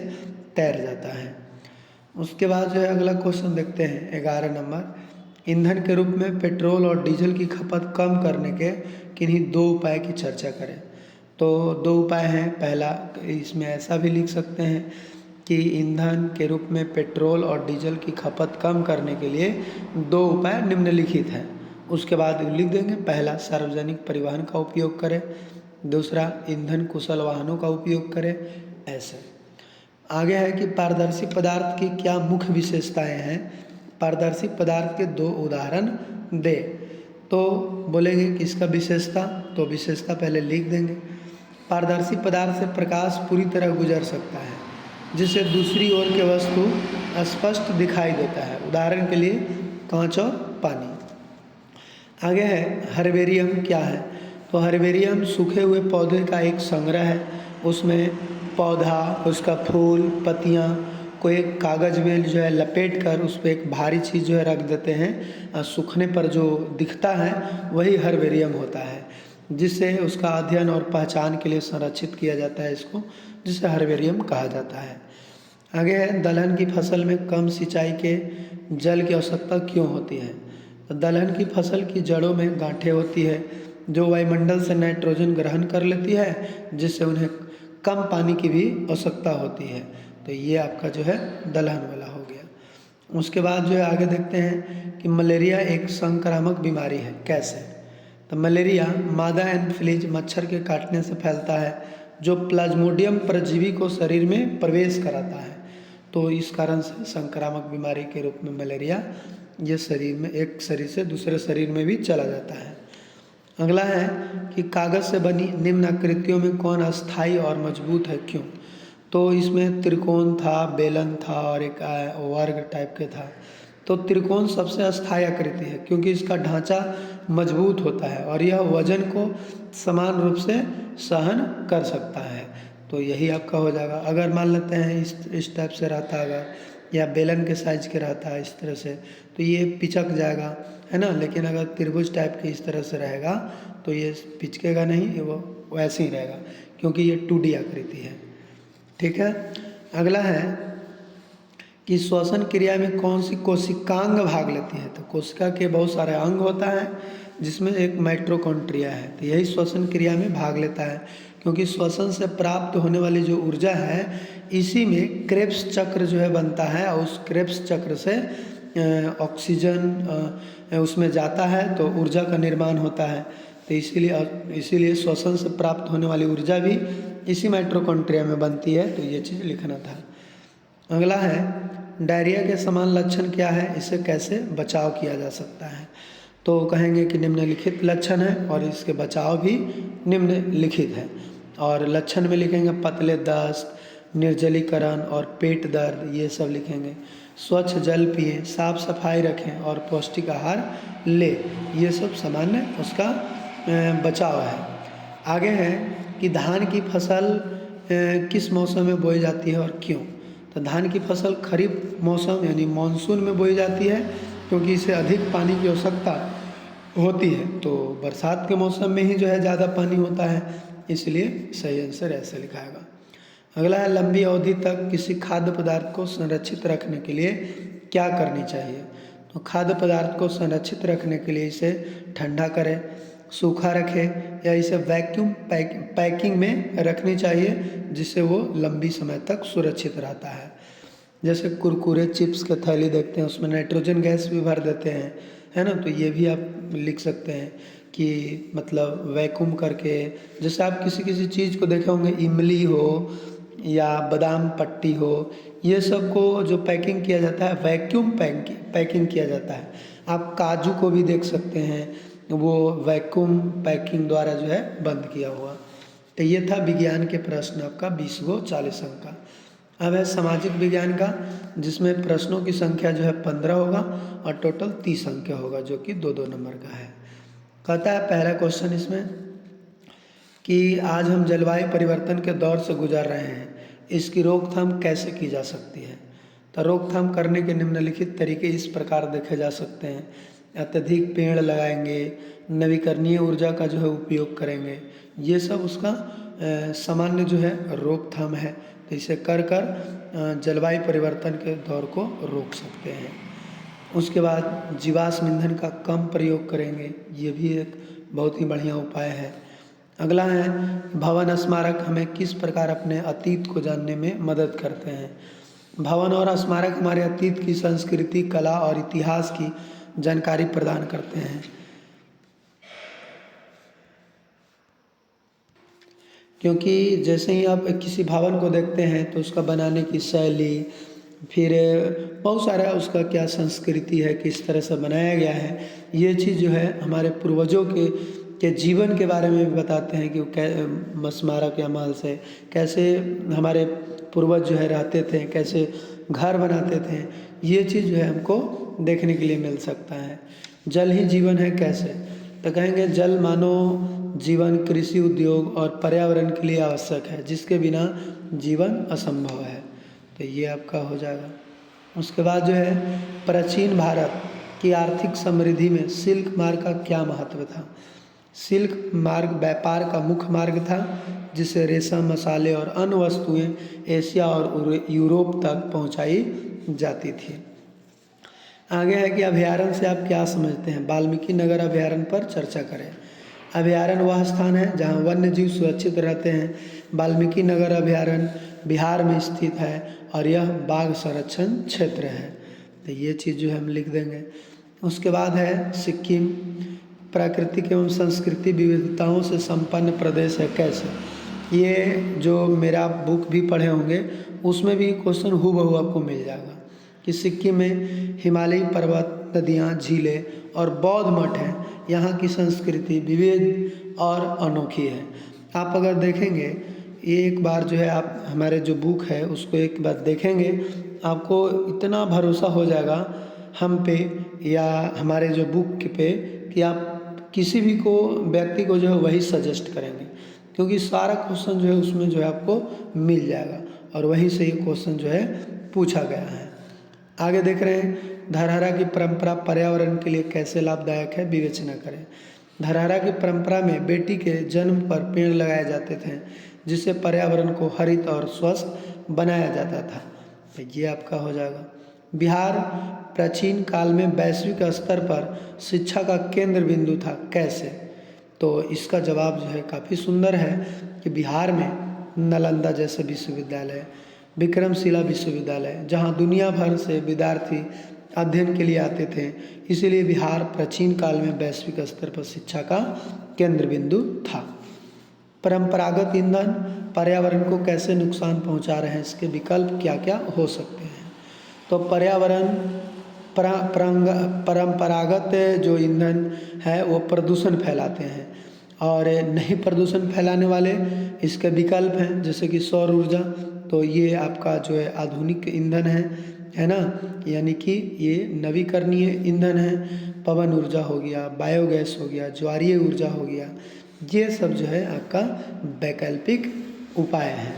तैर जाता है। उसके बाद जो है अगला क्वेश्चन देखते हैं 11 नंबर। ईंधन के रूप में पेट्रोल और डीजल की खपत कम करने के किन्हीं 2 उपाय की चर्चा करें। तो 2 उपाय हैं। पहला, इसमें ऐसा भी लिख सकते हैं कि ईंधन के रूप में पेट्रोल और डीजल की खपत कम करने के लिए 2 उपाय निम्नलिखित हैं। उसके बाद लिख देंगे, पहला, सार्वजनिक परिवहन का उपयोग करें। दूसरा ईंधन कुशल वाहनों का उपयोग करें, ऐसे। आगे है कि पारदर्शी पदार्थ की क्या मुख्य विशेषताएं हैं, पारदर्शी पदार्थ के 2 उदाहरण दे। तो बोलेंगे कि इसका विशेषता, तो विशेषता पहले लिख देंगे। पारदर्शी पदार्थ से प्रकाश पूरी तरह गुजर सकता है, जिससे दूसरी ओर की वस्तु स्पष्ट दिखाई देता है, उदाहरण के लिए कांच और पानी। आगे है हर्बेरियम क्या है, तो हर्बेरियम सूखे हुए पौधे का एक संग्रह है। उसमें पौधा, उसका फूल, पत्तियाँ को एक कागज़ में जो है लपेट कर उस पर एक भारी चीज़ जो है रख देते हैं, और सूखने पर जो दिखता है वही हर्बेरियम होता है, जिससे उसका अध्ययन और पहचान के लिए संरक्षित किया जाता है इसको, जिसे हर्बेरियम कहा जाता है। आगे है दलहन की फसल में कम सिंचाई के जल की आवश्यकता क्यों होती है, तो दलहन की फसल की जड़ों में गांठें होती है जो वायुमंडल से नाइट्रोजन ग्रहण कर लेती है, जिससे उन्हें कम पानी की भी आवश्यकता होती है। तो ये आपका जो है दलहन वाला हो गया। उसके बाद जो है आगे देखते हैं कि मलेरिया एक संक्रामक बीमारी है, कैसे, तो मलेरिया मादा एनोफिलीज मच्छर के काटने से फैलता है, जो प्लाज्मोडियम परजीवी को शरीर में प्रवेश कराता है। तो इस कारण से संक्रामक बीमारी के रूप में मलेरिया ये शरीर में, एक शरीर से दूसरे शरीर में भी चला जाता है। अगला है कि कागज़ से बनी निम्न आकृतियों में कौन अस्थायी और मजबूत है, क्यों। तो इसमें त्रिकोण था, बेलन था और एक वर्ग टाइप के था। तो त्रिकोण सबसे अस्थायी आकृति है, क्योंकि इसका ढांचा मजबूत होता है और यह वजन को समान रूप से सहन कर सकता है। तो यही आपका हो जाएगा। अगर मान लेते हैं इस टाइप से रहता है अगर, या बेलन के साइज के रहता है इस तरह से, तो ये पिचक जाएगा, है ना। लेकिन अगर त्रिभुज टाइप के इस तरह से रहेगा तो ये पिचकेगा नहीं, ये वो वैसे ही रहेगा, क्योंकि ये 2D आकृति है। ठीक है। अगला है कि श्वसन क्रिया में कौन सी कोशिकांग भाग लेती है, तो कोशिका के बहुत सारे अंग होता है, जिसमें एक माइटोकॉन्ड्रिया है, तो यही श्वसन क्रिया में भाग लेता है, क्योंकि श्वसन से प्राप्त होने वाली जो ऊर्जा है इसी में क्रेब्स चक्र जो है बनता है, और उस क्रेब्स चक्र से ऑक्सीजन उसमें जाता है तो ऊर्जा का निर्माण होता है। तो इसीलिए श्वसन से प्राप्त होने वाली ऊर्जा भी इसी माइटोकॉन्ड्रिया में बनती है। तो ये चीज़ लिखना था। अगला है डायरिया के समान लक्षण क्या है, इसे कैसे बचाव किया जा सकता है। तो कहेंगे कि निम्नलिखित लक्षण है और इसके बचाव भी निम्नलिखित है। और लक्षण में लिखेंगे पतले दस्त, निर्जलीकरण और पेट दर्द, ये सब लिखेंगे। स्वच्छ जल पिए, साफ सफाई रखें और पौष्टिक आहार ले, ये सब सामान्य उसका बचाव है। आगे है कि धान की फसल किस मौसम में बोई जाती है और क्यों। तो धान की फसल खरीफ मौसम यानी मानसून में बोई जाती है, क्योंकि इसे अधिक पानी की आवश्यकता होती है। तो बरसात के मौसम में ही जो है ज़्यादा पानी होता है, इसलिए सही आंसर ऐसे लिखाएगा। अगला है लंबी अवधि तक किसी खाद्य पदार्थ को संरक्षित रखने के लिए क्या करनी चाहिए। तो खाद्य पदार्थ को संरक्षित रखने के लिए इसे ठंडा करें, सूखा रखें, या इसे वैक्यूम पैकिंग में रखनी चाहिए, जिससे वो लंबी समय तक सुरक्षित रहता है। जैसे कुरकुरे चिप्स के थैली देखते हैं, उसमें नाइट्रोजन गैस भी भर देते हैं, है ना। तो ये भी आप लिख सकते हैं कि मतलब वैक्यूम करके, जैसे आप किसी चीज़ को देखे होंगे, इमली हो या बादाम पट्टी हो, ये सब को जो पैकिंग किया जाता है वैक्यूम पैकिंग किया जाता है। आप काजू को भी देख सकते हैं, वो वैक्यूम पैकिंग द्वारा जो है बंद किया हुआ। तो ये था विज्ञान के प्रश्न आपका 20 गो 40 अंक का। अब है सामाजिक विज्ञान का, जिसमें प्रश्नों की संख्या जो है 15 होगा और टोटल 30 अंक का होगा, जो कि 2-2 नंबर का है। कहता है पहला क्वेश्चन इसमें कि आज हम जलवायु परिवर्तन के दौर से गुजर रहे हैं, इसकी रोकथाम कैसे की जा सकती है। तो रोकथाम करने के निम्नलिखित तरीके इस प्रकार देखे जा सकते हैं। अत्यधिक पेड़ लगाएंगे, नवीकरणीय ऊर्जा का जो है उपयोग करेंगे, ये सब उसका सामान्य जो है रोकथाम है। तो इसे कर जलवायु परिवर्तन के दौर को रोक सकते हैं। उसके बाद जीवाश्म ईंधन का कम प्रयोग करेंगे, ये भी एक बहुत ही बढ़िया उपाय है। अगला है भवन स्मारक हमें किस प्रकार अपने अतीत को जानने में मदद करते हैं। भवन और स्मारक हमारे अतीत की संस्कृति, कला और इतिहास की जानकारी प्रदान करते हैं। क्योंकि जैसे ही आप किसी भवन को देखते हैं तो उसका बनाने की शैली, फिर बहुत सारा उसका क्या संस्कृति है, किस तरह से बनाया गया है, ये चीज़ जो है हमारे पूर्वजों के जीवन के बारे में भी बताते हैं कि वो मछमारा के अमल से कैसे हमारे पूर्वज जो है रहते थे, कैसे घर बनाते थे, ये चीज़ जो है हमको देखने के लिए मिल सकता है। जल ही जीवन है कैसे, तो कहेंगे जल मानव जीवन, कृषि, उद्योग और पर्यावरण के लिए आवश्यक है, जिसके बिना जीवन असंभव है। तो ये आपका हो जाएगा। उसके बाद जो है प्राचीन भारत की आर्थिक समृद्धि में सिल्क मार्ग का क्या महत्व था। सिल्क मार्ग व्यापार का मुख्य मार्ग था, जिससे रेशम, मसाले और अन्य वस्तुएं एशिया और यूरोप तक पहुंचाई जाती थी। आगे है कि अभयारण्य से आप क्या समझते हैं। वाल्मीकि नगर अभयारण्य पर चर्चा करें। अभयारण्य वह स्थान है जहां वन्य जीव सुरक्षित रहते हैं। वाल्मीकि नगर अभयारण्य बिहार में स्थित है और यह बाघ संरक्षण क्षेत्र है। तो ये चीज़ जो है हम लिख देंगे। उसके बाद है सिक्किम प्राकृतिक एवं संस्कृति विविधताओं से संपन्न प्रदेश है कैसे। ये जो मेरा बुक भी पढ़े होंगे उसमें भी क्वेश्चन हूबहू आपको मिल जाएगा कि सिक्किम में हिमालयी पर्वत, नदियाँ, झीलें और बौद्ध मठ हैं। यहाँ की संस्कृति विविध और अनोखी है। आप अगर देखेंगे ये एक बार जो है आप हमारे जो बुक है उसको एक बार देखेंगे, आपको इतना भरोसा हो जाएगा हम पे या हमारे जो बुक पे कि आप किसी भी को व्यक्ति को जो है वही सजेस्ट करेंगे, क्योंकि सारा क्वेश्चन जो है उसमें जो है आपको मिल जाएगा और वहीं से ये क्वेश्चन जो है पूछा गया है। आगे देख रहे हैं धरहरा की परंपरा पर्यावरण के लिए कैसे लाभदायक है, विवेचना करें। धरहरा की परंपरा में बेटी के जन्म पर पेड़ लगाए जाते थे, जिससे पर्यावरण को हरित और स्वस्थ बनाया जाता था। तो ये आपका हो जाएगा। बिहार प्राचीन काल में वैश्विक स्तर पर शिक्षा का केंद्र बिंदु था कैसे। तो इसका जवाब जो है काफ़ी सुंदर है कि बिहार में नालंदा जैसे विश्वविद्यालय, विक्रमशिला विश्वविद्यालय, जहां दुनिया भर से विद्यार्थी अध्ययन के लिए आते थे, इसीलिए बिहार प्राचीन काल में वैश्विक स्तर पर शिक्षा का केंद्र बिंदु था। परंपरागत ईंधन पर्यावरण को कैसे नुकसान पहुंचा रहे हैं, इसके विकल्प क्या क्या हो सकते हैं। तो परंपरागत जो ईंधन है वो प्रदूषण फैलाते हैं और नहीं प्रदूषण फैलाने वाले इसके विकल्प हैं, जैसे कि सौर ऊर्जा। तो ये आपका जो है आधुनिक ईंधन है ना, यानी कि ये नवीकरणीय ईंधन है। पवन ऊर्जा हो गया, बायोगैस हो गया, ज्वारीय ऊर्जा हो गया, ये सब जो है आपका वैकल्पिक उपाय हैं।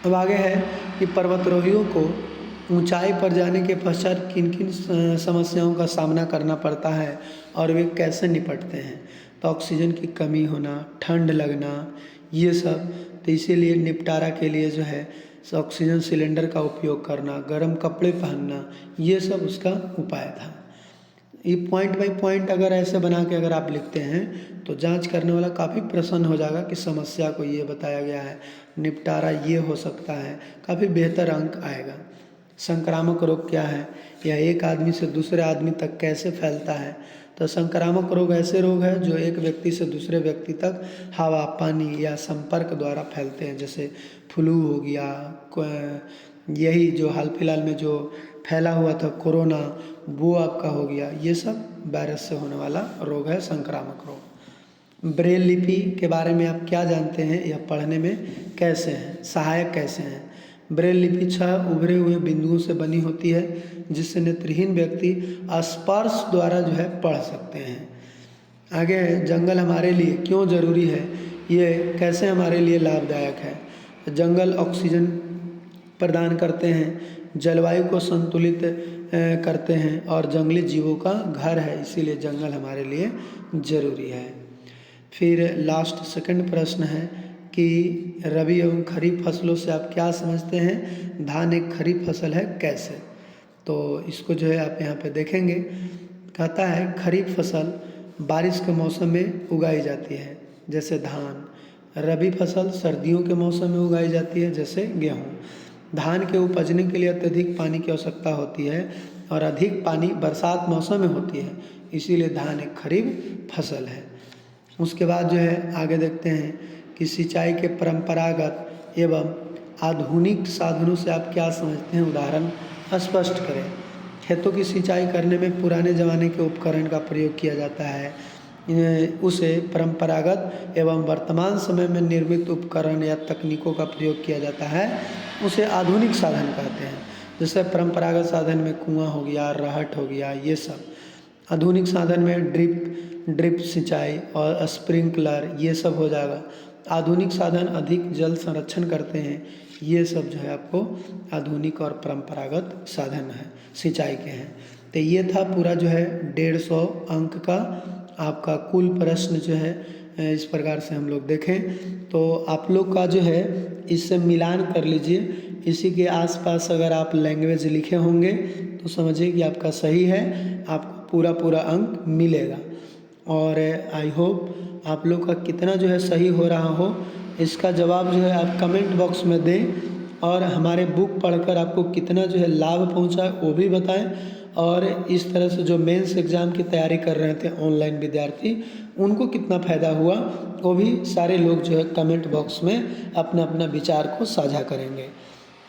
अब आगे है कि पर्वतारोहियों को ऊंचाई पर जाने के पश्चात किन किन समस्याओं का सामना करना पड़ता है और वे कैसे निपटते हैं। तो ऑक्सीजन की कमी होना, ठंड लगना, ये सब। तो इसीलिए निपटारा के लिए जो है ऑक्सीजन सिलेंडर का उपयोग करना, गर्म कपड़े पहनना, ये सब उसका उपाय था। ये पॉइंट बाय पॉइंट अगर ऐसे बना के अगर आप लिखते हैं तो जांच करने वाला काफ़ी प्रसन्न हो जाएगा कि समस्या को ये बताया गया है, निपटारा ये हो सकता है, काफ़ी बेहतर अंक आएगा। संक्रामक रोग क्या है, या एक आदमी से दूसरे आदमी तक कैसे फैलता है। तो संक्रामक रोग ऐसे रोग है जो एक व्यक्ति से दूसरे व्यक्ति तक हवा, पानी या संपर्क द्वारा फैलते हैं, जैसे फ्लू हो गया, यही जो हाल फिलहाल में जो फैला हुआ था कोरोना, वो आपका हो गया। ये सब वायरस से होने वाला रोग है संक्रामक रोग। ब्रेल लिपि के बारे में आप क्या जानते हैं, यह पढ़ने में कैसे हैं, सहायक कैसे हैं। ब्रेल लिपि 6 उभरे हुए बिंदुओं से बनी होती है, जिससे नेत्रहीन व्यक्ति स्पर्श द्वारा जो है पढ़ सकते हैं। आगे है जंगल हमारे लिए क्यों ज़रूरी है, ये कैसे हमारे लिए लाभदायक है। जंगल ऑक्सीजन प्रदान करते हैं, जलवायु को संतुलित करते हैं और जंगली जीवों का घर है, इसीलिए जंगल हमारे लिए ज़रूरी है। फिर लास्ट सेकंड प्रश्न है कि रबी एवं खरीफ फसलों से आप क्या समझते हैं। धान एक खरीफ फसल है कैसे। तो इसको जो है आप यहाँ पे देखेंगे, कहता है खरीफ फसल बारिश के मौसम में उगाई जाती है जैसे धान। रबी फसल सर्दियों के मौसम में उगाई जाती है जैसे गेहूँ। धान के उपजने के लिए अत्यधिक पानी की आवश्यकता होती है और अधिक पानी बरसात मौसम में होती है, इसीलिए धान एक खरीफ फसल है। उसके बाद जो है आगे देखते हैं कि सिंचाई के परंपरागत एवं आधुनिक साधनों से आप क्या समझते हैं, उदाहरण स्पष्ट करें। खेतों की सिंचाई करने में पुराने ज़माने के उपकरण का प्रयोग किया जाता है, उसे परंपरागत एवं वर्तमान समय में निर्मित उपकरण या तकनीकों का प्रयोग किया जाता है, उसे आधुनिक साधन कहते हैं। जैसे परंपरागत साधन में कुआं हो गया, रहट हो गया, ये सब। आधुनिक साधन में ड्रिप सिंचाई और स्प्रिंकलर, ये सब हो जाएगा। आधुनिक साधन अधिक जल संरक्षण करते हैं, ये सब जो है आपको आधुनिक और परंपरागत साधन है सिंचाई के हैं। तो ये था पूरा जो है 150 अंक का आपका कुल प्रश्न जो है इस प्रकार से हम लोग देखें तो आप लोग का जो है इससे मिलान कर लीजिए। इसी के आसपास अगर आप लैंग्वेज लिखे होंगे तो समझिए कि आपका सही है, आपको पूरा अंक मिलेगा। और आई होप आप लोग का कितना जो है सही हो रहा हो, इसका जवाब जो है आप कमेंट बॉक्स में दें। और हमारे बुक पढ़कर आपको कितना जो है लाभ पहुंचा वो भी बताएं। और इस तरह से जो मेंस एग्ज़ाम की तैयारी कर रहे थे ऑनलाइन विद्यार्थी, उनको कितना फ़ायदा हुआ वो भी सारे लोग जो है कमेंट बॉक्स में अपना अपना विचार को साझा करेंगे,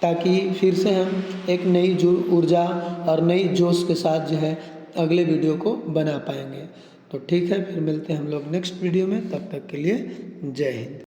ताकि फिर से हम एक नई ऊर्जा और नई जोश के साथ जो है अगले वीडियो को बना पाएंगे। तो ठीक है, फिर मिलते हैं हम लोग नेक्स्ट वीडियो में। तब तक के लिए जय हिंद।